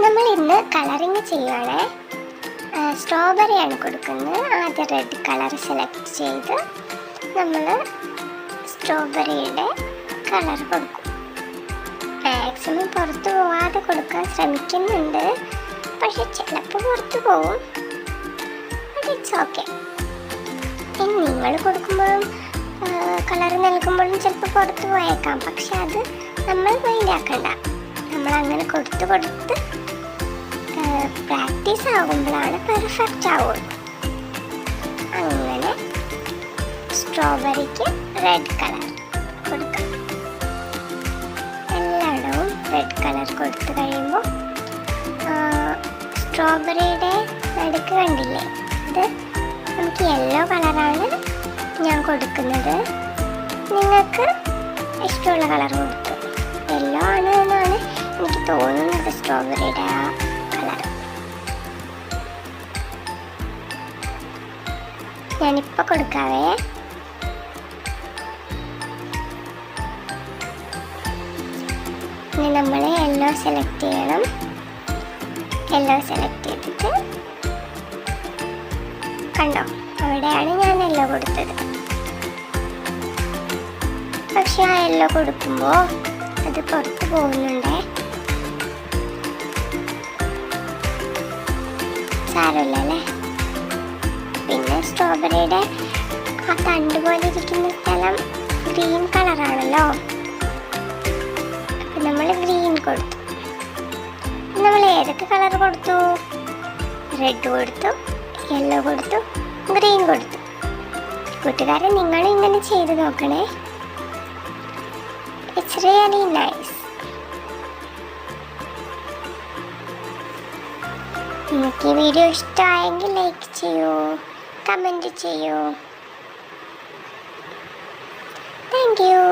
നമ്മൾ ഇന്ന് കളറിങ് ചെയ്യുകയാണ്. സ്ട്രോബെറിയാണ് കൊടുക്കുന്നത്. ആദ്യം റെഡ് കളർ സെലക്ട് ചെയ്ത് നമ്മൾ സ്ട്രോബെറിയുടെ കളർ കൊടുക്കും. മാക്സിമം പുറത്ത് പോവാതെ കൊടുക്കാൻ ശ്രമിക്കുന്നുണ്ട്, പക്ഷെ ചിലപ്പോൾ പുറത്ത് പോവും. But it's okay. ഇനി നിങ്ങൾ കൊടുക്കുമ്പോഴും കളർ നൽകുമ്പോഴും ചിലപ്പോൾ പുറത്ത് പോയേക്കാം, പക്ഷെ അത് നമ്മൾ മൈൻഡ് ആക്കണ്ട. നമ്മളങ്ങനെ കൊടുത്ത് പ്രാക്ടീസ് ആകുമ്പോഴാണ് പെർഫെക്റ്റ് ആവുള്ളൂ. അങ്ങനെ സ്ട്രോബെറിക്ക് റെഡ് കളർ കൊടുക്കാം. എല്ലായിടവും റെഡ് കളർ കൊടുത്തു കഴിയുമ്പോൾ സ്ട്രോബെറിയുടെ നടുക്ക് കണ്ടില്ലേ, അത് നമുക്ക് യെല്ലോ കളറാണ് ഞാൻ കൊടുക്കുന്നത്. നിങ്ങൾക്ക് ഇഷ്ടമുള്ള കളർ കൊടുത്തു. യെല്ലോ ആണ് എന്നാണ് എനിക്ക് തോന്നുന്നത്, സ്ട്രോബെറിയുടെ ആ കളർ. ഞാനിപ്പോൾ കൊടുക്കാവേ. ഇനി നമ്മൾ യെല്ലോ സെലക്ട് ചെയ്യണം. യെല്ലോ സെലക്ട് ചെയ്തിട്ട് കണ്ടോ, അവിടെയാണ് ഞാൻ യെല്ലോ കൊടുത്തത്. പക്ഷെ ആ യെല്ലോ കൊടുക്കുമ്പോൾ അത് പുറത്ത് പോകുന്നുണ്ടേ. സാരമില്ലല്ലേ. പിന്നെ സ്ട്രോബെറിയുടെ ആ തണ്ട് പോലെ ഇരിക്കുന്ന സ്ഥലം ഗ്രീൻ കളറാണല്ലോ, അപ്പം നമ്മൾ ഗ്രീൻ കൊടുത്തു. നമ്മൾ ഏതൊക്കെ കളർ കൊടുത്തു? റെഡ് കൊടുത്തു, യെല്ലോ കൊടുത്തു, ഗ്രീൻ കൊടുത്തു. കൂട്ടുകാരെ, നിങ്ങൾ ഇങ്ങനെ ചെയ്ത് നോക്കണേ. It's really nice. നിങ്ങൾക്ക് ഈ വീഡിയോ ഇഷ്ടമായെങ്കിൽ ലൈക്ക് ചെയ്യൂ, കമൻറ്റ് ചെയ്യൂ. Thank you.